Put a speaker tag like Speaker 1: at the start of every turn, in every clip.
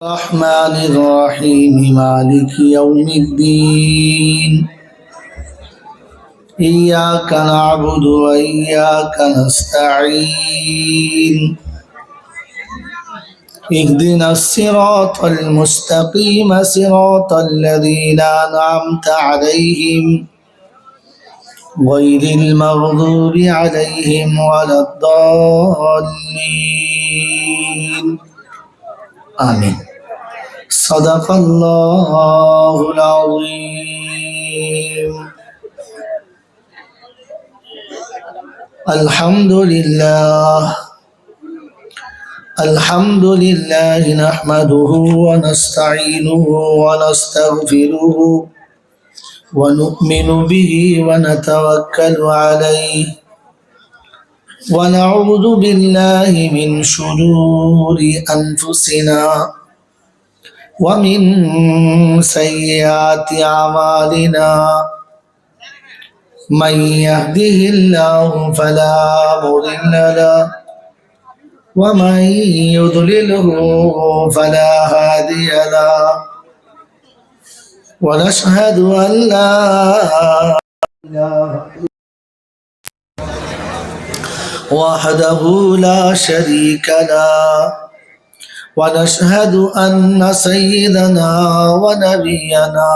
Speaker 1: الرحمن الرحيم مالك يوم الدين إياك نعبد وإياك نستعين اهدنا الصراط المستقيم صراط الذين أنعمت عليهم غير المغضوب عليهم ولا الضالين آمين صدق الله العظيم الحمد لله نحمده ونستعينه ونستغفره ونؤمن به ونتوكل عليه ونعوذ بالله من شرور أنفسنا ومن سيئات أعمالنا من يهده الله فلا مضل له ومن يضلله فلا هادي له ونشهد أن لا إله وحده لا شريك له ونشهد أن سيدنا ونبينا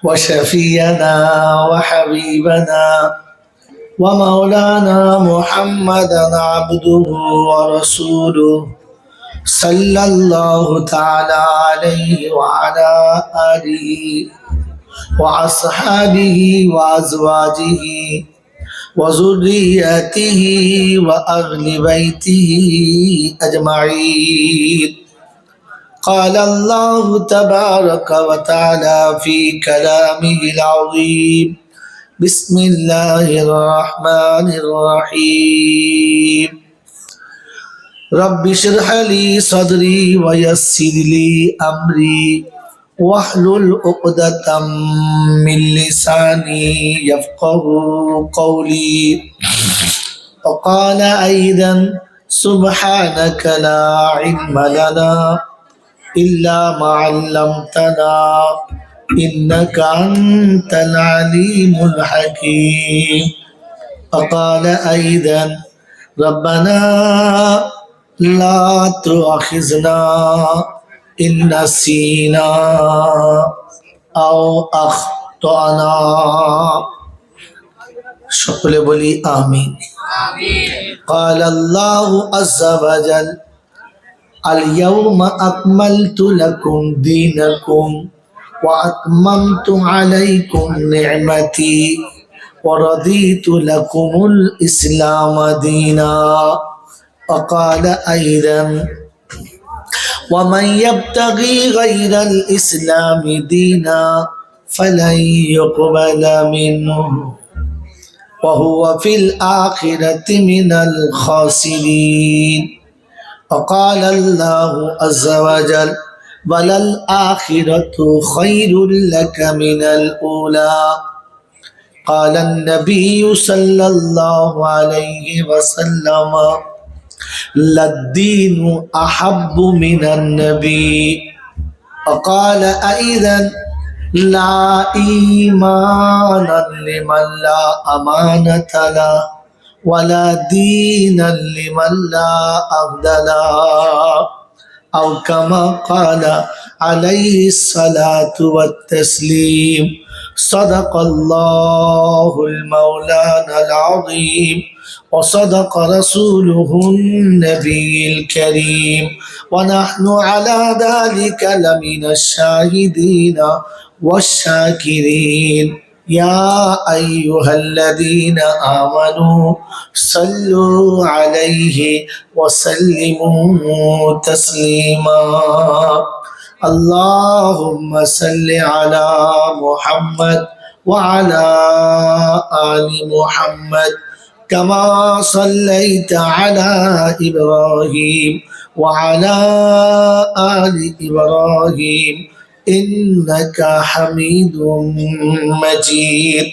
Speaker 1: وشفينا وحبيبنا ومولانا محمدا عبده ورسوله صلى الله تعالى عليه وعلى آله وأصحابه وأزواجه وذريته وأهل بيته أجمعين قال الله تبارك وتعالى في كلامه العظيم بسم الله الرحمن الرحيم رب اشرح لي صدري ويسر لي أمري واحلل عقدة من لساني يفقه قولي وقال أيضا سبحانك لا علم لنا إلا ما علمتنا إنك أنت العليم الحكيم وقال أيضا ربنا لا تؤاخذنا إن نسينا أو أخطأنا সকলে বলি আমিন قال الله عز وجل اليوم أكملت لكم دينكم وأتممت عليكم نعمتي ورضيت لكم الإسلام دينا وقال أيضا ومن يبتغي غير الإسلام دينا فلن يقبل منه وهو في الآخرة من الخاسرين وقال الله عز وجل وللآخرة خير لك من الأولى قال النبي صلى الله عليه وسلم للدين أحب من النبي وقال أيضا لا إيمان لمن لا أمانة له ولا دين لمن لا عهد له أو كما قال عليه الصلاة والتسليم صدق الله المولانا العظيم وصدق رسوله النبي الكريم ونحن على ذلك لمن الشاهدين والشاكرين يا أيها الذين آمنوا صلوا عليه وسلموا تسليما اللهم صل على محمد وعلى آل محمد كما صليت على إبراهيم وعلى آل إبراهيم إنك حميد مجيد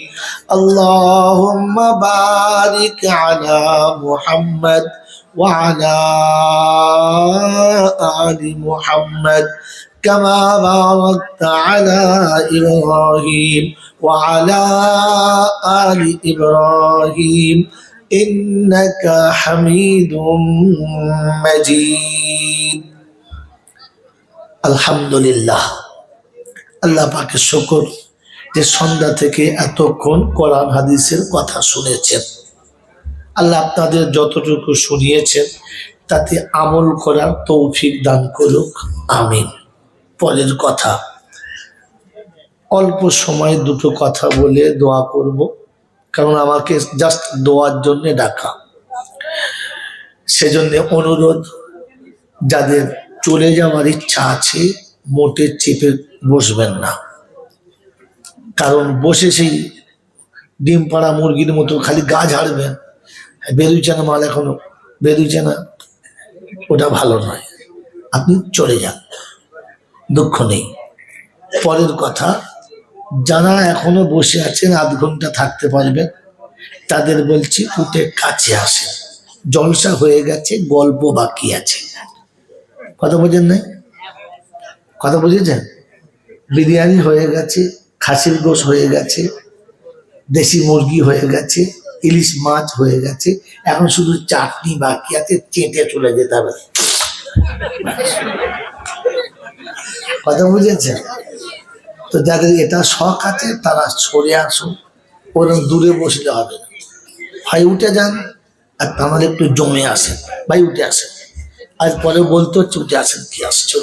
Speaker 1: اللهم بارك على محمد وعلى آل محمد كما باركت على إبراهيم وعلى آل إبراهيم إنك حميد مجيد الحمد لله আল্লাহ পাকের শুকর যে সন্ধ্যা থেকে এতক্ষণ কোরআন হাদিসের কথা শুনেছেন। আল্লাহ আপনাদের যতটুকু শুনিয়েছেন তাতে আমল করার তৌফিক দান করুক, আমিন। পরের কথা, অল্প সময় দুটো কথা বলে দোয়া করব, কারণ আমাকে জাস্ট দোয়ার জন্য ডাকা। সেজন্য অনুরোধ, যাদের চলে যাওয়ার ইচ্ছা আছে মোটে চেপে বসবেন না, কারণ বসে সেই ডিম পাড়া মুরগির মতো খালি গা ঝাড়বেন, বেরুইছে না মাল এখনো বেরুইছে না, ওটা ভালো নয়। আপনি চলে যান, দুঃখ নেই। পরের কথা, যারা এখনো বসে আছেন আধ ঘন্টা থাকতে পারবেন তাদের বলছি উঠে কাছে আসেন। জলসা হয়ে গেছে, গল্প বাকি আছে। কথা বোঝেন নাই? কথা বুঝেছেন? বিরিয়ানি হয়ে গেছে, খাসির গোশ হয়ে গেছে, দেশি মুরগি হয়ে গেছে, ইলিশ মাছ হয়ে গেছে, এখন শুধু চাটনি বাকি আছে, চেটে চলে যেতে হবে। কথা বুঝেছেন? তো যাদের এটা শখ আছে তারা সরে আসুন, ওরকম দূরে বসলে হবে না। ভাই উঠে যান, আর তাহলে একটু জমে আসেন, ভাই উঠে আসেন। আজ পরে বলতে হচ্ছে উঠে আসেন, কি আসছে।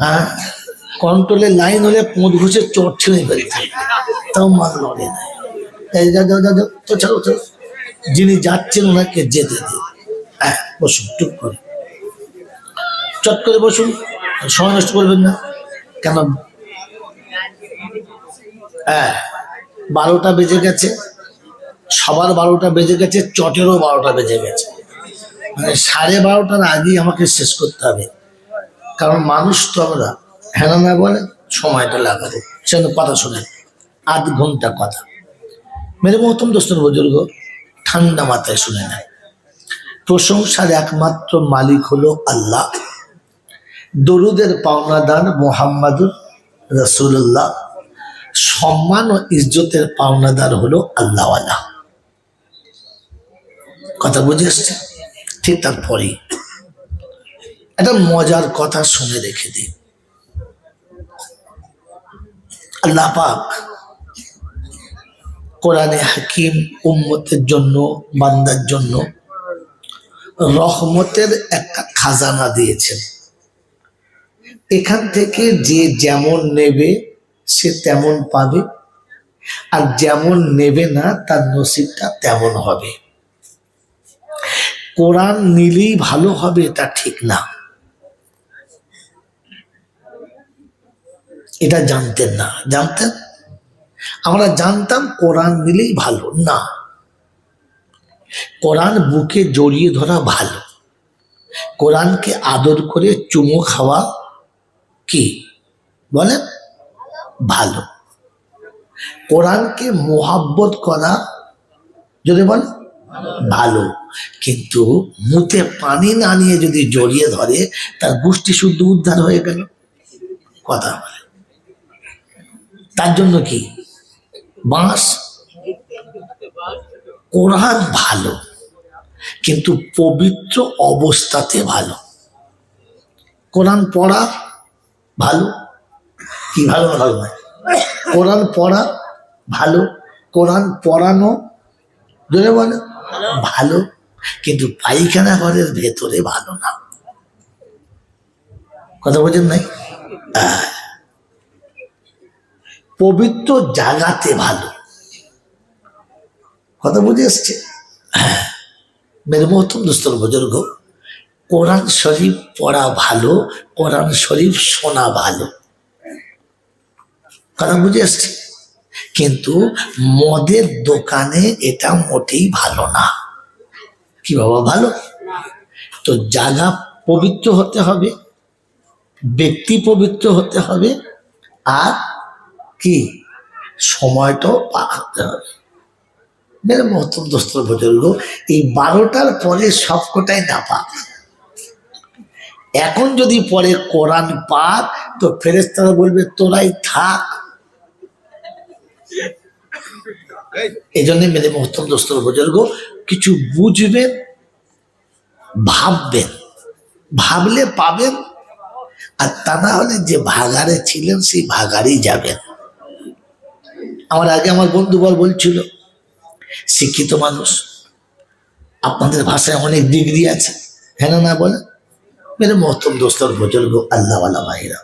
Speaker 1: হ্যাঁ, কন্ট্রোলের লাইন হলে পোঁত ঘুষে চোট ছেড়ে ফেলছে, তাও মাল লড়ে না। এই যা যা যা তো ছাড়ো ছাড়ো, যিনি যাচ্ছেন ওনাকে যেতে দিন। হ্যাঁ, বসুন, টুক করে চট করে বসুন, সময় নষ্ট করবেন না। কেন 12টা বেজে গেছে, সবার 12টা বেজে গেছে, চটেরও 12টা বেজে গেছে, মানে 12:30টার আগেই আমাকে শেষ করতে হবে। কারণ মানুষ তো আমরা হ্যাঁ না বলে সময়টা লাগাবো, সেজন্য কথা শোনেন, আধ ঘন্টা কথা। মেরে মহতম দোস্তর বুজুর্গ, ঠান্ডা মাথায় শুনে নেন। প্রশংসার একমাত্র মালিক হলো আল্লাহ, দরুদের পাওনাদার মুহাম্মাদুর রাসূলুল্লাহ, সম্মান ও ইজ্জতের পাওনাদার হলো আল্লাহওয়ালা। কথা বুঝে আসছে? ঠিক তারপরেই একটা মজার কথা শুনে রেখে দিই। আল্লাহ পাক কোরআনে হাকিম উম্মতের জন্য, বান্দার জন্য রহমতের একটা খাজানা দিয়েছেন। এখান থেকে যে যেমন নেবে সে তেমন পাবে, আর যেমন নেবে না তার নসিবটা তেমন হবে। কোরআন নিলেই ভালো হবে তা ঠিক না, এটা জানতেন না? জানতেন? আমরা জানতাম কোরআন নিলেই ভালো না। কোরআন বুকে জড়িয়ে ধরা ভালো, কোরআনকে আদর করে চুমো খাওয়া কি বলেন ভালো, কোরআনকে মোহাব্বত করা যদি বলে ভালো। কিন্তু মুখে পানি না নিয়ে যদি জড়িয়ে ধরে তার গোষ্ঠী শুদ্ধ উদ্ধার হয়ে গেল। কথা বলে তার জন্য কি বাঁশ? কোরআন ভালো, কিন্তু পবিত্র অবস্থাতে ভালো। কোরআন পড়া ভালো, কি ভালো না ভালো নয়? কোরআন পড়া ভালো, কোরআন পড়ানো যদি বলে ভালো, কিন্তু পায়খানা ঘরের ভেতরে ভালো না। কথা বোঝেন নাই? পবিত্র জায়গাতে ভালো। কথা বুঝে এসছে? মেরে মহতম দোস্তর বুজুর্গ, কোরআন শরীফ পড়া ভালো, কোরআন শরীফ শোনা ভালো। কথা বুঝে এসছে? কিন্তু মদের দোকানে এটা মোটেই ভালো না। কি বাবা ভালো? তো জায়গা পবিত্র হতে হবে, ব্যক্তি পবিত্র হতে হবে, আর কি সময়টাও পাক হতে হবে। মেরে মহতম দোস্তর বুজুর্গ, এই 12টার পরে সবকটাই না পাক। এখন যদি পরে কোরআন পাক তো ফেরেশতারা বলবে তোরাই থাক। এই জন্য মেরে মহতম দোস্তর বুজুর্গ, কিছু বুঝবেন, ভাববেন, ভাবলে পাবেন, আর তা না হলে যে ভাগারে ছিলেন সেই ভাগারেই যাবেন। আমার আগে আমার বন্ধুবর বলছিল, শিক্ষিত মানুষ, আপনাদের ভাষায় অনেক ডিগ্রি আছে, হ্যাঁ না বলে? মেরে মহতম দোস্তর বুজুর্গ, আল্লাহওয়ালা ভাইরা,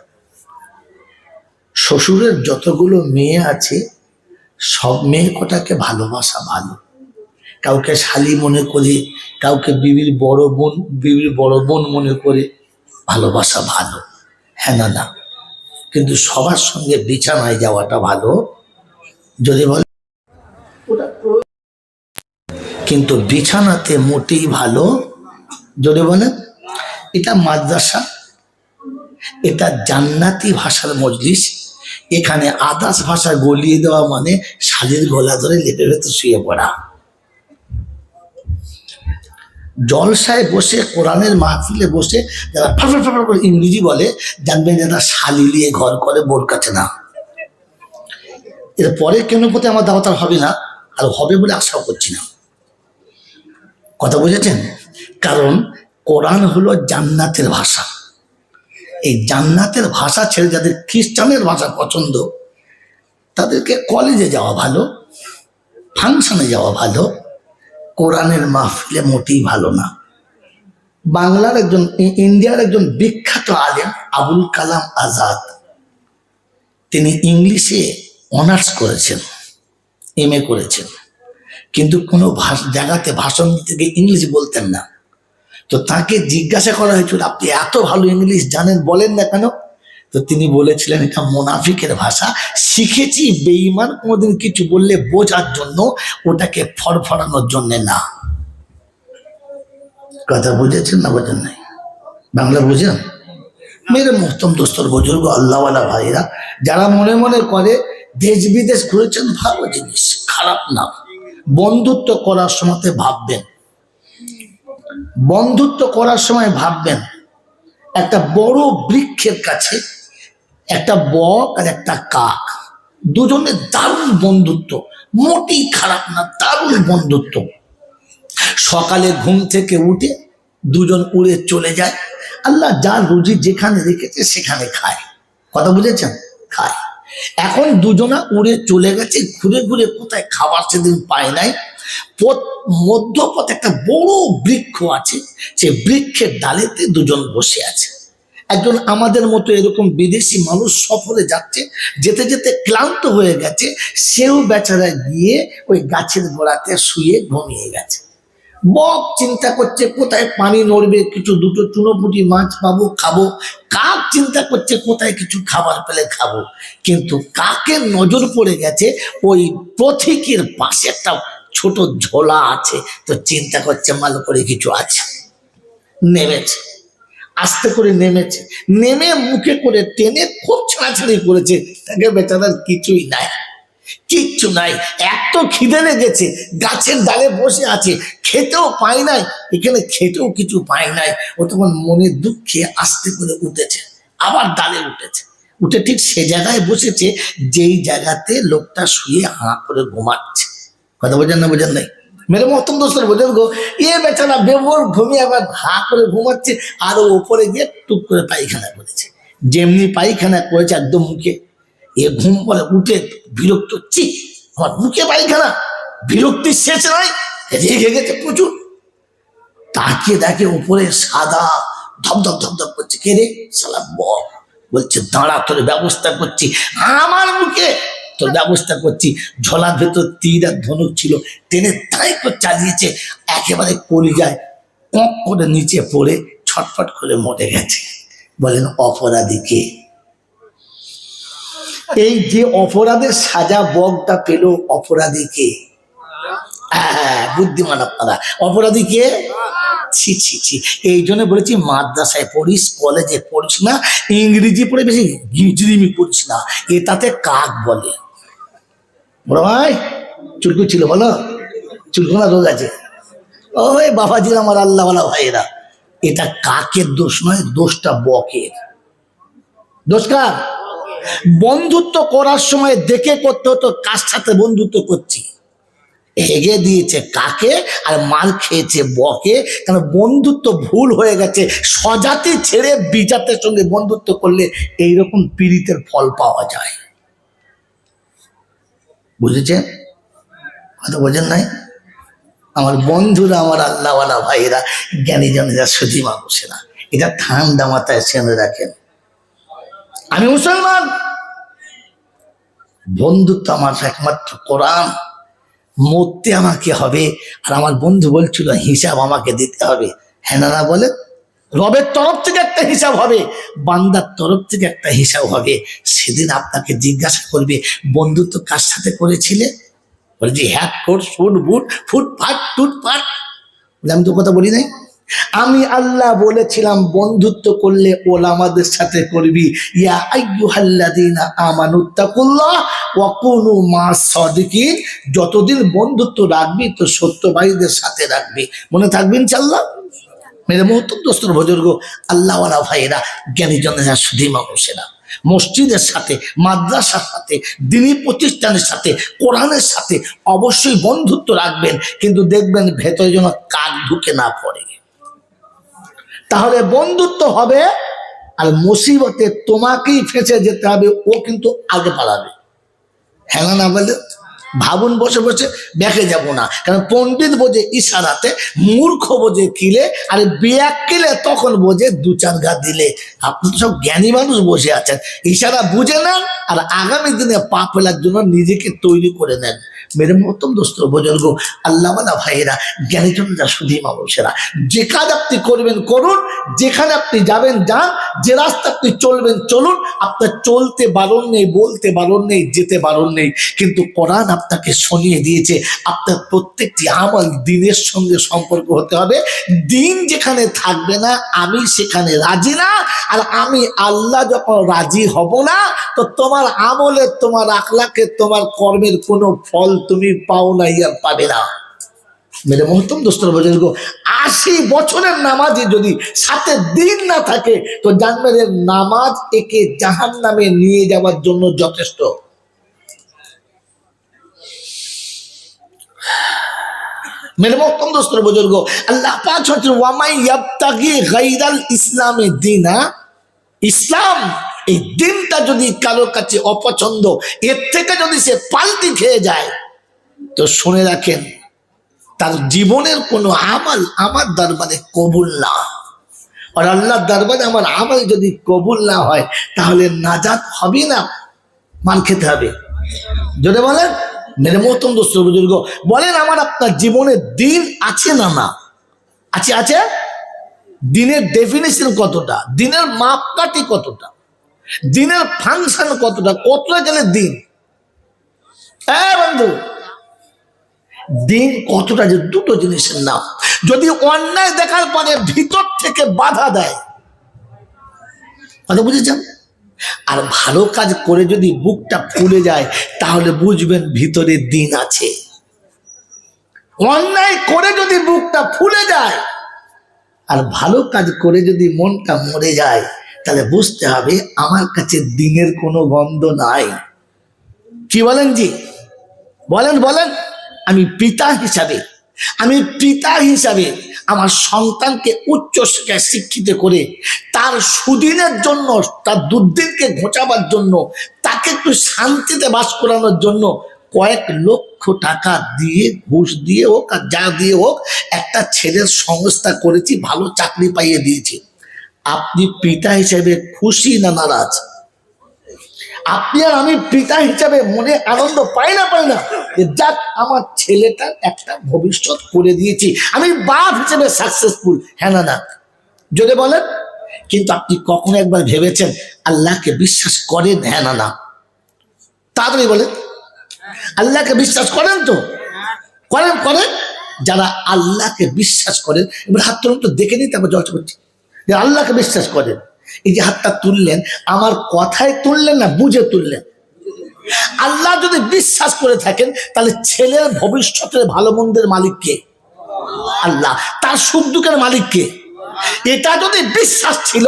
Speaker 1: শ্বশুরের যতগুলো মেয়ে আছে সব মেয়ে কটাকে ভালোবাসা ভালো। কাউকে শালি মনে করে, কাউকে বিবির বড় বোন মনে করে ভালোবাসা ভালো, হ্যাঁ না? কিন্তু সবার সঙ্গে বিছানায় যাওয়াটা ভালো যদি বলে, কিন্তু বিছানাতে মোটেই ভালো যদি বলেন। এটা মাদ্রাসা, এটা জান্নাতি ভাষার মজলিস। এখানে আদার্স ভাষা গলিয়ে দেওয়া মানে শালির গলা ধরে লেপের ভেতর শুয়ে পড়া। জলসায় বসে, কোরআনের মাহফিলে বসে যারা ফাফর ফাফর করে ইংরেজি বলে, জানবেন যারা শালি নিয়ে ঘর করে, বোর কাছে না। এরপরে কেন পথে আমার দাওয়াত আর হবে না, আর হবে বলে আশাও করছি না। কথা বুঝেছেন? কারণ কোরআন হলো জান্নাতের ভাষা। এই জান্নাতের ভাষা ছেড়ে যাদের খ্রিস্টানের ভাষা পছন্দ, তাদেরকে কলেজে যাওয়া ভালো, ফাংশনে যাওয়া ভালো, কোরআনের মাহফিলে মোটেই ভালো না। বাংলার ইন্ডিয়ার একজন বিখ্যাত আলেম আবুল কালাম আজাদ, তিনি ইংলিশে অনার্স করেছেন, MA করেছেন, কিন্তু কোনো জায়গাতে ভাষণ দিতে গিয়ে ইংলিশ বলতেন না। তো তাকে জিজ্ঞাসা করা হয়েছিল, আপনি এত ভালো ইংলিশ জানেন, বলেন না কেন? তো তিনি বলেছিলেন, এটা মুনাফিকের ভাষা, শিখেছি বেঈমান কোনোদিন কিছু বললে বোঝার জন্য, ওটাকে ফড়ফড়ানোর জন্য না। কথা বুঝেছেন না বোঝেন নাই? বাংলা বুঝেন? মেরে মুহতম দোস্তর বুজুর্গ, আল্লাহওয়ালা ভাইরা, যারা মনে মনে করে দেশ বিদেশ ঘুরেছেন, ভালো জিনিস, খারাপ না। বন্ধুত্ব করার সময় ভাববেন, বন্ধুত্ব করার সময় ভাববেন, একটা বড় বৃক্ষের কাছে একটা বক আর একটা কাক, দুজনের দারুণ বন্ধুত্ব, মোটেই খারাপ না, দারুণ বন্ধুত্ব। সকালে ঘুম থেকে উঠে দুজন উড়ে চলে যায়, আল্লাহ যার রুজি যেখানে রেখেছে সেখানে খায়। কথা বুঝেছেন? খায়। এখন দুজনা উড়ে চলে গেছে, ঘুরে ঘুরে কোথায় খাবার সেদিন পায় নাই। মধ্যপথে একটা বড় বৃক্ষ আছে, সে বৃক্ষের ডালেতে দুজন বসে আছে। একজন আমাদের মতো এরকম বিদেশি মানুষ সফরে যাচ্ছে, যেতে যেতে ক্লান্ত হয়ে গেছে, সেও বেচারা গিয়ে ওই গাছের গোড়াতে শুয়ে ঘুমিয়ে গেছে। বক চিন্তা করছে কোথায় পানি নড়বে, কিছু দুটো চুনোপুটি মাছ পাবো, খাবো। কাক চিন্তা করছে কোথায় কিছু খাবার পেলে খাবো। কিন্তু কাকের নজর পড়ে গেছে ওই পথিকের পাশে একটা ছোট ঝোলা আছে, তো চিন্তা করছে ভালো করে কিছু আছে। নেমেছে, আস্তে করে নেমেছে, নেমে মুখে করে টেনে খুব ছাড়াছাড়ি করেছে, তাকে বেচারার কিছুই নাই, কিচ্ছু নাই। এত খিদে লেগেছে, গাছের ডালে বসে আছে, খেতেও পায় নাই, এখানে খেতেও কিছু পায় নাই। ও তখন মনে দুঃখে আস্তে করে উঠেছে, আবার ডালে উঠেছে, উঠে ঠিক সে জায়গায় বসেছে যেই জায়গাতে লোকটা শুয়ে হাঁ করে ঘুমাচ্ছে। কথা বোঝেন না বোঝেন নাই? মেরে মহতম দোস্তর বুজুর্গ, এ বেচারা বেভোর ঘুমিয়ে আবার হাঁ করে ঘুমাচ্ছে, আর ওপরে গিয়ে টুক করে পায়খানা করেছে। যেমনি পায়খানা করেছে একদম মুখে, এ ঘুম পরে উঠে বিরক্ত, চি আমার মুখে পায়খানা, বিরক্তির শেষ নাই, রেগে গেছে প্রচুর। তাকিয়ে দেখে উপরে সাদা ধপধপ ধপধপ করছে, কে রে? শালা বক। বলছে দাঁড়া, তোর ব্যবস্থা করছি। আমার মুখে তোর ব্যবস্থা করছি। ঝোলার ভেতর তীর আর ধনুক ছিল, টেনে তাই করে চালিয়েছে, একেবারে কলিজায় কক করে নিচে পড়ে ছটফট করে মরে গেছে। বলেন অপরাধীকে? এই যে অপরাধের সাজা বকটা পেল, অপরাধীকে? বুদ্ধিমান আপনারা। অপরাধীকে? ছি ছি ছি। এই জন্য বলেছি মাদ্রাসায় পড়িস, কলেজে পড়িস না, ইংরেজি পড়ে বেশি গিজরিমি পড়িস না, এটাতে কাক বলে। বড় ভাই চুলকু ছিল বলো, চুলকোনা রোগ আছে। ওই বাবাজির আমার আল্লাহওয়ালা ভাইরা, এটা কাকের দোষ নয়, দোষটা বকের। দোষ কার? বন্ধুত্ব করার সময় দেখে করতে হতো কার সাথে বন্ধুত্ব করছি। হেগে দিয়েছে কাকে আর মার খেয়েছে বকে, কারণ বন্ধুত্ব ভুল হয়ে গেছে। স্বজাতি ছেড়ে বিজাতের সঙ্গে বন্ধুত্ব করলে এইরকম পীড়িতের ফল পাওয়া যায়। বুঝেছেন? হয়তো বোঝেন নাই। আমার বন্ধুরা, আমার আল্লাহওয়ালা ভাইয়েরা, জ্ঞানী জনেরা, সুধী মানুষেরা, এটা ঠান্ডা মাথায় শুনে রাখেন। আমি মুসলমান, বন্ধুত্ব আমার একমাত্র কোরআন। মরতে আমাকে হবে, আর আমার বন্ধু বলছিল হিসাব আমাকে দিতে হবে। হ্যাঁ না বলে, রবের তরফ থেকে একটা হিসাব হবে, বান্দার তরফ থেকে একটা হিসাব হবে। সেদিন আপনাকে জিজ্ঞাসা করবে বন্ধুত্ব কার সাথে করেছিলে? বলে যে হ্যাট কোট শুট বুট ফুটফাট টুটফাট। আমি তো কথা বলি নাই। আমি আল্লাহ বলেছিলাম বন্ধুত্ব করলে ওলামাদের সাথে করবি। ইয়া আইয়ুহাল্লাযীনা আমানুত্তাকুল্লাহ ওয়া কুনু মা'আস সাদিকিন। যতদিন বন্ধুত্ব রাখবি তো সত্যবাদীদের সাথে রাখবি। মনে থাকবে ইনশাআল্লাহ। মেরে মুহূর্ত দোস্তর বুজুর্গ, আল্লাহওয়ালা ভাইয়েরা, জ্ঞানী জনেরা, সুধী মানুষেরা, মসজিদের সাথে, মাদ্রাসার সাথে, দ্বীনি প্রতিষ্ঠানের সাথে, কোরআনের সাথে অবশ্যই বন্ধুত্ব রাখবেন, কিন্তু দেখবেন ভেতরে যেন কাক ঢুকে না পড়ে। তাহলে বন্ধুত্ব হবে, আর মুসিবতে তোমাকেই ফেঁসে যেতে হবে, ও কিন্তু আগে পালাবে। হ্যাঁ না বলে ভাবুন বসে বসে দেখে যাব না, কারণ পণ্ডিত বোঝে ইশারাতে, মূর্খ বোঝে কিলে, আর বেয়াক্কিলে তখন বোঝে দু চার গা দিলে। আপনি তো সব জ্ঞানী মানুষ বসে আছেন, ইশারা বুঝে নেন আর আগামী দিনে পা ফেলার জন্য নিজেকে তৈরি করে নেন। মেরে মতম দোস্ত বুজুর্গ, আল্লাহওয়ালা ভাইয়েরা, জ্ঞানীজনরা, সুধী মানুষেরা, যে কাজ আপনি করবেন করুন, যেখানে আপনি যাবেন যান, যে রাস্তা আপনি চলবেন চলুন। আপনার চলতে বারণ নেই, বলতে বারণ নেই, যেতে বারণ নেই, কিন্তু কোরআন আপনাকে শুনিয়ে দিয়েছে আপনার প্রত্যেকটি আমল দিনের সঙ্গে সম্পর্ক হতে হবে। দিন যেখানে থাকবে না আমি সেখানে রাজি না, আর আমি আল্লাহ যখন রাজি হব না, তো তোমার আমলের, তোমার আখলাকের, তোমার কর্মের কোনো ফল তুমি পাও না, আর পাবে না। মেরে মহতম দোস্তর বুজুর্গ, 80 বছরের নামাজে যদি সাথে দিন না থাকে, তো জানবেন নামাজ একে জাহান্নামে নিয়ে যাওয়ার জন্য যথেষ্ট। মেরে মহতম দোস্তর বুজুর্গ, আল্লাহ পাক বলেন ওয়ামাই ইয়াবতাগি গায়রাল ইসলামে দীনা, ইসলাম এই দিনটা যদি কারো কাছে অপছন্দ, এর থেকে যদি সে পাল্টি খেয়ে যায়, তো শুনে রাখেন তার জীবনের কোনো আমল আমার দরবারে কবুল না। আর আল্লাহর দরবারে আমার আমল যদি কবুল না হয়, তাহলে নাজাত হবে না, মান খেতে হবে। যদি বলেন মেরে মহতম দোস্ত বুজুর্গ, বলেন আমার আপনার জীবনে দিন আছে না? না আছে। আছে। দিনের ডেফিনেশন কতটা, দিনের মাপকাঠি কতটা, দিনের ফাংশন কতটা, কতটা গেলে দিন। বন্ধু, দিন কতটা, যে দুটো জিনিসের নাম। যদি অন্যায় দেখার পরে ভিতর থেকে বাধা দেয়, কথা বুঝেছেন? আর ভালো কাজ করে যদি বুকটা ফুলে যায়, তাহলে বুঝবেন ভিতরে দিন আছে। অন্যায় করে যদি বুকটা ফুলে যায়, আর ভালো কাজ করে যদি মনটা মরে যায়, তাহলে বুঝতে হবে আমার কাছে দিনের কোনো গন্ধ নাই। কি বলেন জি? বলেন বলেন। আমি পিতা হিসাবে আমার সন্তানকে উচ্চ শিক্ষায় শিক্ষিত করে তার সুদিনের জন্য, তার দুর্দিনকে ঘোচাবার জন্য, তাকে একটু শান্তিতে বাস করানোর জন্য কয়েক লক্ষ টাকা দিয়ে, ঘুষ দিয়ে হোক আর যা দিয়ে হোক, একটা ছেলের সংস্থা করেছি, ভালো চাকরি পাইয়ে দিয়েছি। আপনি পিতা হিসেবে খুশি না নারাজ? আপনি আর আমি পিতা হিসাবে মনে আনন্দ পাই না যাক আমার ছেলেটার একটা ভবিষ্যৎ করে দিয়েছি, আমি বাপ হিসেবে সাকসেসফুল। হ্যাঁ না যদি বলেন। কিন্তু আপনি কখনো একবার ভেবেছেন আল্লাহকে বিশ্বাস করেন? হ্যাঁ না তাড়াতাড়ি বলেন। আল্লাহকে বিশ্বাস করেন তো? করেন। যারা আল্লাহকে বিশ্বাস করেন, এবার হাত তুলুন তো দেখে নিতে, আমরা জলসা করছি যে আল্লাহকে বিশ্বাস করেন। এই যে হাতটা তুললেন, আমার কথায় তুললেন না বুঝে তুললেন? আল্লাহ যদি বিশ্বাস করে থাকেন তাহলে ছেলের ভবিষ্যতের ভালো মন্দের মালিক কে? আল্লাহ। তার সুখ দুঃখের মালিক কে? এটা যদি বিশ্বাস ছিল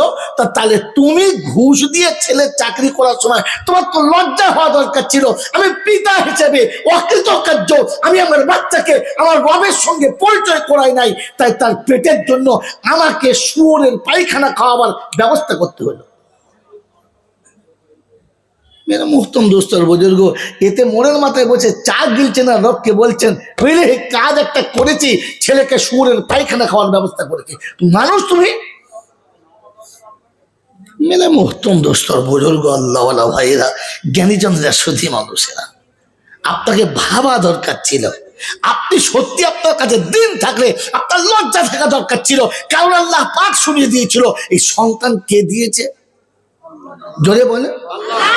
Speaker 1: তাহলে তুমি ঘুষ দিয়ে ছেলের চাকরি করার সময় তোমার তো লজ্জা হওয়া দরকার ছিল। আমি পিতা হিসেবে অকৃতকার্য, আমি আমার বাচ্চাকে আমার রবের সঙ্গে পরিচয় করাই নাই, তাই তার পেটের জন্য আমাকে শুয়োরের পায়খানা খাওয়াবার ব্যবস্থা করতে হলো। মেরা মুহতম দোস্তর বুজুর্গ, এতে মোড়ের মাথায় বসে চা গিলছে না, রবকে বলছেন বুঝলে কাজ একটা করেছি, ছেলেকে শুয়োরের পায়খানা খাওয়ার ব্যবস্থা করেছি। মানুষ তুমি? মেরে মুহতম দোস্তর বুজুর্গ, আল্লাহওয়ালা ভাইয়েরা, জ্ঞানীজনরা, সুধী মানুষেরা, আপনাকে ভাবা দরকার ছিল। আপনি সত্যি আপনার কাছে দিন থাকলে আপনার লজ্জা থাকা দরকার ছিল, কারণ আল্লাহ পাক শুনিয়ে দিয়েছিল এই সন্তান কে দিয়েছে? জোরে বলে,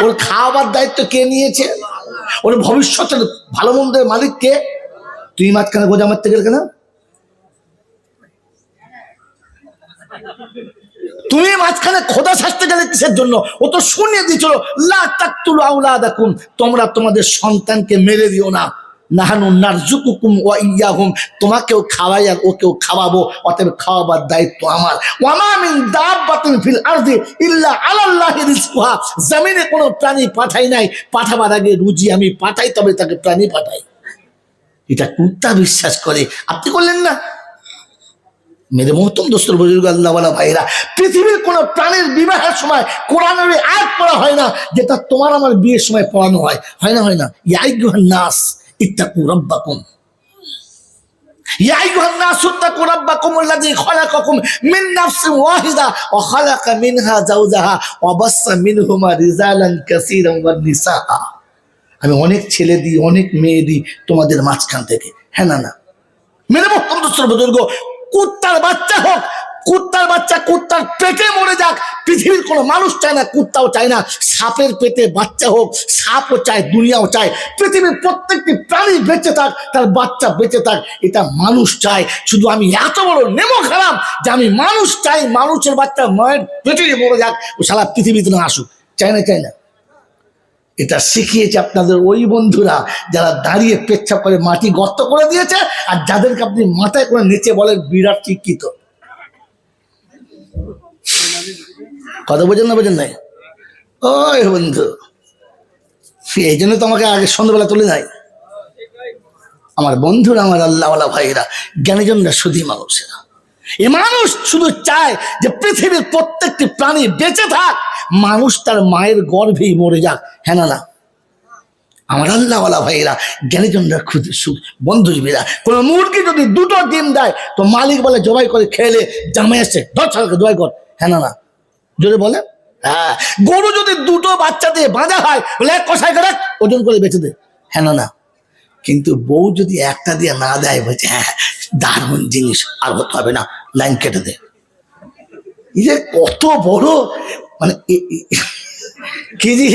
Speaker 1: ওর খাওয়াবার দায়িত্ব কে নিয়েছে? ওর ভবিষ্যতের ভালো মন্দের মালিক কে? তুই মাঝখানে গোজা মারতে গেলে কেন? তুমি মাঝখানে খোদা শাস্তে গেলে কিসের জন্য? ও তো শুনিয়ে দিয়েছিল লা তাকতুলু আওলাদাকুম, তোমরা তোমাদের সন্তানকে মেরে দিও না। নাহানু নারযুকুকুম ওয়া ইয়্যাহুম, তোমাকেও খাওয়াই আর ওকেও খাওয়াবো, অতএব খাওয়াবার দায়িত্ব আমার। ওয়া মা মিন দাব্বাতিন ফিল আরদি ইল্লা আলাল্লাহি রিজকুহা, জমিনে কোনো প্রাণী পাঠাই নাই, পাঠাবার আগে রুজি আমি পাঠাই, তবে তাকে প্রাণী পাঠাই। এটা কুত্তা বিশ্বাস করে, আপনি করলেন না? মেরে মহতম দোস্তর বুজুর্গ, আল্লাহওয়ালা ভাইরা, পৃথিবীর কোন প্রাণীর বিবাহের সময় কোরআনের আয়াত পড়া হয় না যেটা তোমার আমার বিয়ের সময় পড়ানো হয়। হয় না? হয় না? ইয়া আইয়ুহান নাস ইত্তাকু রাব্বাকুম, ইয়া আইয়ুহান নাস ইত্তাকু রাব্বাকুম আল্লাযী খালাকাকুম মিন নাফসিন ওয়াহিদা ওয়া খালাকা মিনহা যাওজাহা ওয়া বাসসা মিনহুমা রিজালান কাসীরান ওয়ান নিসা। আমি অনেক ছেলে দিই, অনেক মেয়ে দিই তোমাদের মাঝখান থেকে। হ্যাঁ না? না মেরে মহতম দোস্তর বুজুর্গ, কুত্তার বাচ্চা হোক, কুত্তার বাচ্চা কুত্তার পেটে মরে যাক, পৃথিবীর কোনো মানুষ চায় না, কুত্তাও চায় না। সাপের পেটে বাচ্চা হোক, সাপও চায়, দুনিয়াও চায়। পৃথিবীর প্রত্যেকটি প্রাণী বেঁচে থাক, তার বাচ্চা বেঁচে থাক, এটা মানুষ চায়। শুধু আমি এত বড় নেমো খারাপ যে আমি মানুষ চাই মানুষের বাচ্চা মায়ের পেটে মরে যাক, ও সারা পৃথিবীতে না আসুক। চায় না? চায় না? এটা শিখিয়েছে আপনাদের ওই বন্ধুরা যারা দাঁড়িয়ে পেচ্ছাপ করে মাটি গর্ত করে দিয়েছে, আর যাদেরকে আপনি মাথায় করে নিচে বলেন বিরাট শিক্ষিত। কথা বোঝেন না? বোঝেন নাই? ওই বন্ধু, এই জন্য তো আমাকে আগে সন্ধ্যাবেলা তুলে নাই। আমার বন্ধুরা, আমার আল্লাহওয়ালা ভাইয়েরা, জ্ঞানীজনরা, সুধী মানুষেরা, এ মানুষ শুধু চায় যে পৃথিবীর প্রত্যেকটি প্রাণী বেঁচে থাক, মানুষ তার মায়ের গর্ভেই মরে যাক। হ্যাঁ না? না আমার আল্লাহওয়ালা ভাইয়েরা, জ্ঞানীজনরা, বন্ধুজীবীরা, কোন মুরগি যদি দুটো ডিম দেয় তো মালিক বলে জবাই করে খেলে জামাই আসছে, ধর ছাড়কে জবাই কর। হ্যাঁ না? না জোরে বলে। হ্যাঁ, গরু যদি দুটো বাচ্চা দিয়ে বাঁধা হয় বলে কষাই করে ওজন করে বেঁচে দে। হ্যাঁ না? না কিন্তু বউ যদি একটা দিয়ে না দেয়, বলছে হ্যাঁ দারুণ জিনিস, আর হতে হবে না, লাইন কেটে দে। এই যে কত বড় মানে কি জি,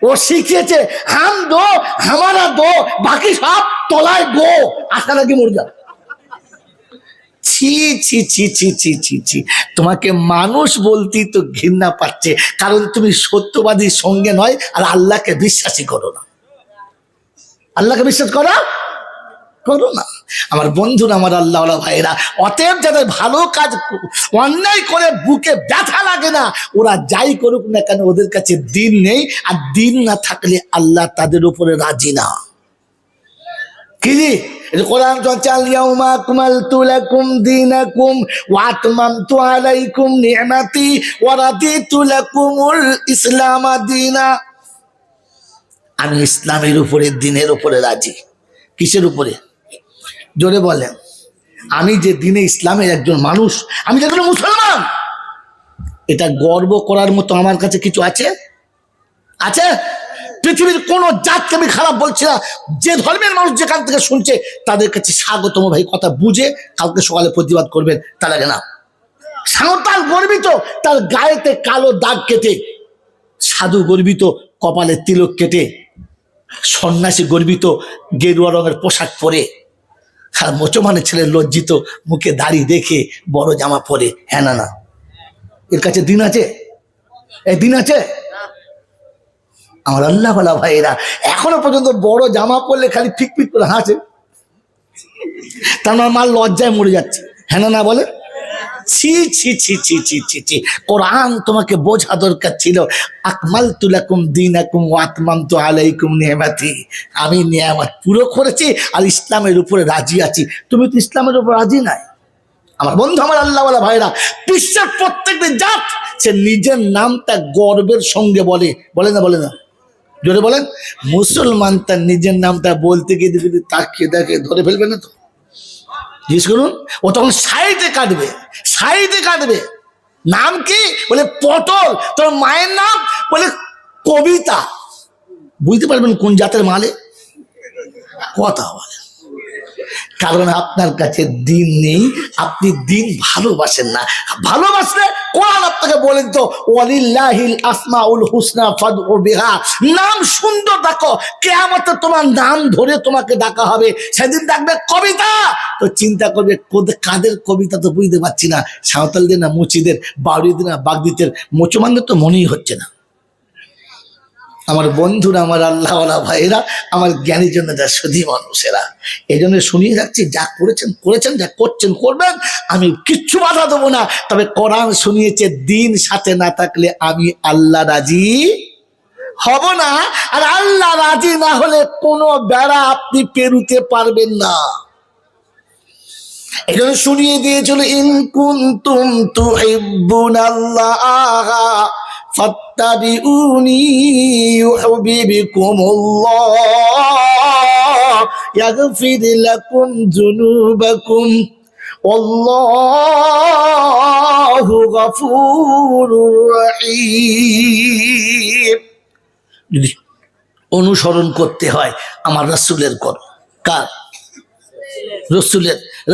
Speaker 1: ও শিখিয়েছে হাম দো হামারা দো, বাকি সব তলায় গো, আশা নাকি মরে যা। ছি ছি ছি ছি ছি ছি ছি, তোমাকে মানুষ বলতেই তো ঘৃণা পাচ্ছে, কারণ তুমি সত্যবাদীর সঙ্গে নয় আর আল্লাহকে বিশ্বাসই করো না। আল্লাহকে বিশ্বাস করো না। আমার বন্ধুরা, আমার আল্লাহওয়ালা ভাইয়েরা, অতএব যাদের ভালো কাজ অন্যায় করে বুকে ব্যথা লাগে না, ওরা যাই করুক না কেন ওদের কাছে দিন নেই, আর দিন না থাকলে আল্লাহ তাদের উপরে রাজি না। কি কোরআন চলছে, আল-ইয়াউমা আকমালতু লাকুম দীনাকুম ওয়া আতমামতু আলাইকুম নি'মাতি ওয়া রাদিতু লাকুমুল ইসলাম দীনা। আমি ইসলামের উপরে, দিনের উপরে রাজি। কিসের উপরে? জোরে বলেন। আমি যে দিনে ইসলামের একজন মানুষ, আমি যে একজন মুসলমান, এটা গর্ব করার মতো আমার কাছে কিছু আছে? আছে? পৃথিবীর কোন জাতকে আমি খারাপ বলছি না, যে ধর্মের মানুষ যেখান থেকে শুনছে তাদের কাছে স্বাগতম ভাই, কথা বুঝে কালকে সকালে প্রতিবাদ করবেন, তা লাগে না। সাঁওতাল গর্বিত তার গায়েতে কালো দাগ কেটে, সাধু গর্বিত কপালে তিলক কেটে, সন্ন্যাসী গর্বিত গেরুয়া রঙের পোশাক পরে, আর মুসলমানের ছেলে লজ্জিত মুখে দাড়ি দেখে বড় জামা পরে। হ্যাঁ না? না এর কাছে দিন আছে? এই দিন আছে? আমার আল্লাহ ওয়ালা ভাইরা এখনো পর্যন্ত বড় জামা পরলে খালি ফিক করে হাসে, তার মা লজ্জায় মরে যাচ্ছে। হ্যাঁ না বলে? ছি ছি ছি ছি ছি ছি ছি। কোরআন তোমাকে বোঝা দরকার ছিল। আকমালতু লাকুম দীনাকুম ওয়া আতমামতু আলাইকুম নি'মাতি। আমি নিয়ামত পুরো করেছি আর ইসলামের উপরে রাজি আছি। তুমি তো ইসলামের উপর রাজি নাই। আমার বন্ধু, আমার আল্লাহ ওয়ালা ভাইরা, বিশ্বের প্রত্যেকটি জাত সে নিজের নামটা গর্বের সঙ্গে বলে, বলে না? বলে না? জোরে বলেন। মুসলমান তার নিজের নামটা বলতে গিয়ে যদি তাকিয়ে দেখে ধরে ফেলবে না তো? জিজ্ঞেস করুন। ও তখন সাইডে কাটবে। নাম কি? বলে পটল। তোর মায়ের নাম? বলে কবিতা। বুঝতে পারবেন কোন জাতের মালে কথা বলে। কারণ আপনার কাছে দিন নেই, আপনি দিন ভালোবাসেন না। ভালোবাসলে কোরআন আপনাকে বলেন তো, ওয়ালিল্লাহিল আসমাউল হুসনা ফাদউ বিহা। নাম সুন্দর ডাকো, কিয়ামতে তোমার নাম ধরে তোমাকে ডাকা হবে। সেদিন ডাকবে কবিতা, তো চিন্তা করবে কাদের কবিতা তো বুঝতে পারছি না, সাঁওতালদের না মুচিদের, বাউরিদের না বাগদিদের, মুসলমানদের তো মনেই হচ্ছে না। আমার বন্ধুরা, আমার আল্লাহওয়ালা ভাইয়েরা, আমার জ্ঞানীর জন্য যা সুধী মানুষেরা, এই জন্য শুনিয়ে যাচ্ছি, যা করেছেন, যা করছেন করবেন, আমি কিচ্ছু বাধা দেবো না। তবে কোরআন শুনিয়েছে দিন সাথে না থাকলে আমি আল্লাহ রাজি হব না, আর আল্লাহ রাজি না হলে কোনো বেড়া আপনি পেরুতে পারবেন না। এই জন্য শুনিয়ে দিয়েছিল, ইন কুনতুম তুহিব্বুনাল্লাহ ফাত্তাবিউনি ইউহিব্বুকুমুল্লাহ ইয়াগফির লাকুম যুনুবাকুম আল্লাহু গফুরুর রহিম। যদি অনুসরণ করতে হয় আমার রাসূলের করো। কার?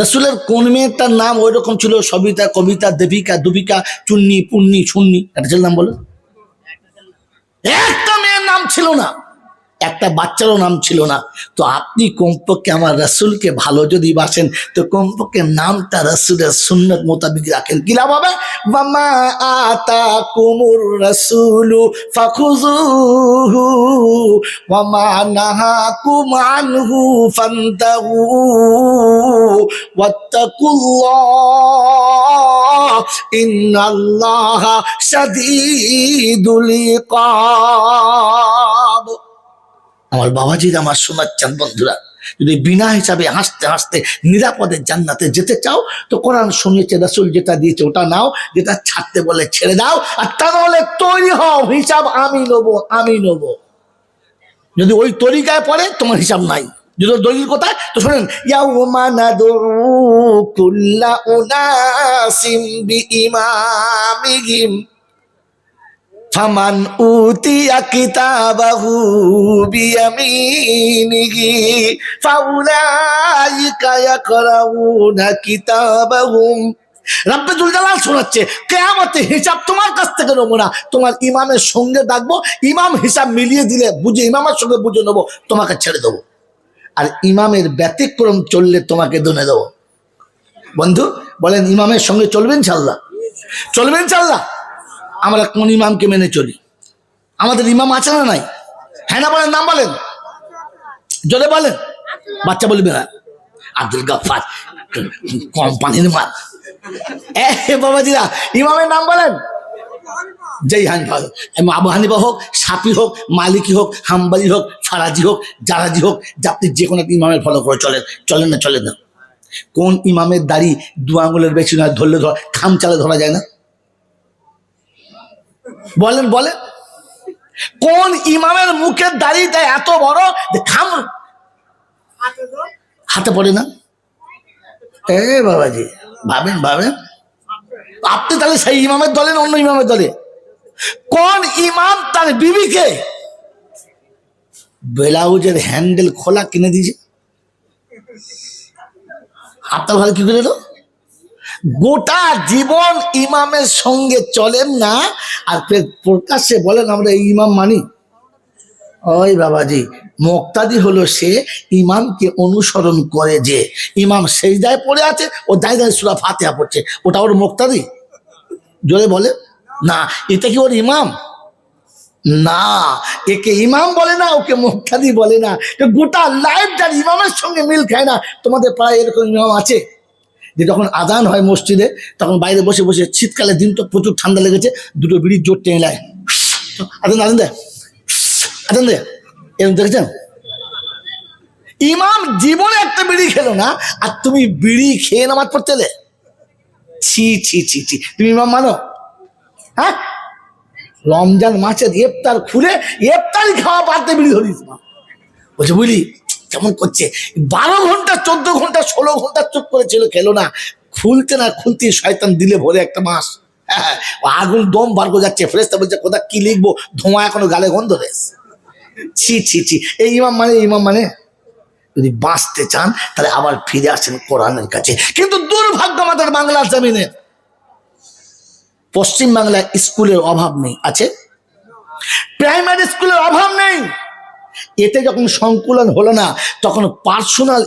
Speaker 1: রসুলের কোন মেয়েটার নাম ওই রকম ছিল? সবিতা, কবিতা, দেবিকা, দুবিকা, চুন্নি, পুন্নি, সুন্নি, একটা ছেলের নাম বলো। একটা মেয়ের নাম ছিল না, একটা বাচ্চারও নাম ছিল না। তো আপনি কমপক্ষে আমার রাসূলকে ভালো যদি বাসেন, তো কমপক্ষে নামটা রাসূলের সুন্নাত মোতাবেক রাখেন। কি লাভ হবে? ওয়ামা আতাকুমুর রাসূলু ফাখুযুহু ওয়ামা নাহাকুম আনহু ফান্তাহু ওয়াত্তাকুল্লাহ ইন্নাল্লাহা শাদীদুল ইকাব। আমার বাবাজির, আমার শোনাচ্ছেন বন্ধুরা, যদি বিনা হিসাবে হাসতে হাসতে নিরাপদে জান্নাতে যেতে চাও, তো কোরআন শুনিয়েছে, রাসূল যেটা দিয়েছে ওটা নাও, যেটা ছাড়তে বলে ছেড়ে দাও। আর তা নাহলে তৈরি হও, হিসাব আমি নেব। যদি ওই তরিকায় পড়ে তোমার হিসাব নাই। যদি দলিল কোথায়? তো শোনেন, ইয়াউমা নাদউ কুল্লা উনাসিম বিইমামিহিম ফামান উতিয়া কিতাবাহু বিয়ামিনিহি ফাউলাইকা ইয়াকরাউনা কিতাবাহুম। রব্বে জুল জালাল শোনাচ্ছে, কিয়ামতে হিসাব তোমার কাছ থেকে নেবো না, তোমার ইমামের সঙ্গে ডাকবো, ইমাম হিসাব মিলিয়ে দিলে বুঝে, ইমামের সঙ্গে বুঝে নেবো, তোমাকে ছেড়ে দেবো। আর ইমামের ব্যতিক্রম চললে তোমাকে দনে দেবো। বন্ধু বলেন, ইমামের সঙ্গে চলবেন ইনশাআল্লাহ? চলবেন ইনশাআল্লাহ? আমরা কোন ইমামকে মেনে চলি? আমাদের ইমাম আছে না নাই? হ্যাঁ না বলেন? নাম বলেন, জোরে বলেন। বাচ্চা বলবে না। আব্দুল গাফফার, কোম্পানির মাল। বাবাজিরা, ইমামের নাম বলেন। যেই হানিফা, আবু হানিফা হোক, শাফি হোক, মালিকি হোক, হাম্বলি হোক, ফারাজি হোক, জারাজি হোক, আপনি যে কোনো একটা ইমামের ফলো করে চলেন না। কোন ইমামের দাড়ি 2 আঙ্গুলের বেশি নয়, ধরলে খামচালে ধরা যায় না? বলেন। কোন ইমামের মুখের দাড়িটা এত বড় যে হাতে পড়ে না? বাবাজি, ভাবেন আপনি তাহলে সেই ইমামের দলে না অন্য ইমামের দলে? কোন ইমাম তার বিবিকে ব্লাউজের হ্যান্ডেল খোলা কিনে দিয়েছে? হাতটা ভালো কি করে? গোটা জীবন ইমামের সঙ্গে চলেন না, আর প্রকাশ্যে বলেন আমরা এই ইমাম মানি। ওই বাবাজি, মুক্তাদি হলো সে ইমামকে অনুসরণ করে। যে ইমাম সেজদায় পড়ে আছে, ও দাঁড়িয়ে সূরা ফাতিহা পড়ছে, ওটা ওর মুক্তাদি? জোরে বলে না, এটা কি ওর ইমাম? না, একে ইমাম বলে না, ওকে মুক্তাদি বলে না। গোটা লাইফ যার ইমামের সঙ্গে মিল খায় না। তোমাদের পাড়ায় এরকম ইমাম আছে যে যখন আজান হয় মসজিদে তখন বাইরে বসে বসে, শীতকালে দিন তো প্রচুর ঠান্ডা লেগেছে, দুটো বিড়ির জোর টেনে নেয়, আজান আজান দেয়, আজান দেয়, এরকম দেখেছেন? ইমাম জীবনে একটা বিড়ি খেলো না, আর তুমি বিড়ি খেয়ে নামাজ পড়তে এলে? ছি ছি ছি ছি, তুমি ইমাম মানো? হ্যাঁ, রমজান মাসের ইফতার খুলে ইফতারি খাওয়া বাদ দিয়ে বিড়ি ধরিস না। বলছে বুঝলি কেমন করছে, 12 ঘন্টা 14 ঘন্টা 16 ঘন্টা চুপ করেছিল, খেলো না, খুলতে না খুলতে শয়তান দিলে ভরে একটা মাস। হ্যাঁ, আগুন দম বার করে যাচ্ছে, ফেরেশতা বলছে কোথা কি লিখবো, ধোঁয়া এখনো গালে গন্ধ রয়েছে। ছি ছি ছি, এই ইমাম মানে, ইমাম মানে যদি বাঁচতে চান তাহলে আবার ফিরে আসেন কোরআনের কাছে। কিন্তু দুর্ভাগ্য আমাদের বাংলার জমিনে, পশ্চিম বাংলায় স্কুলের অভাব নেই, আছে প্রাইমারি স্কুলের অভাব নেই। এতে যখন সংকুলন হলো না তখন পার্সোনাল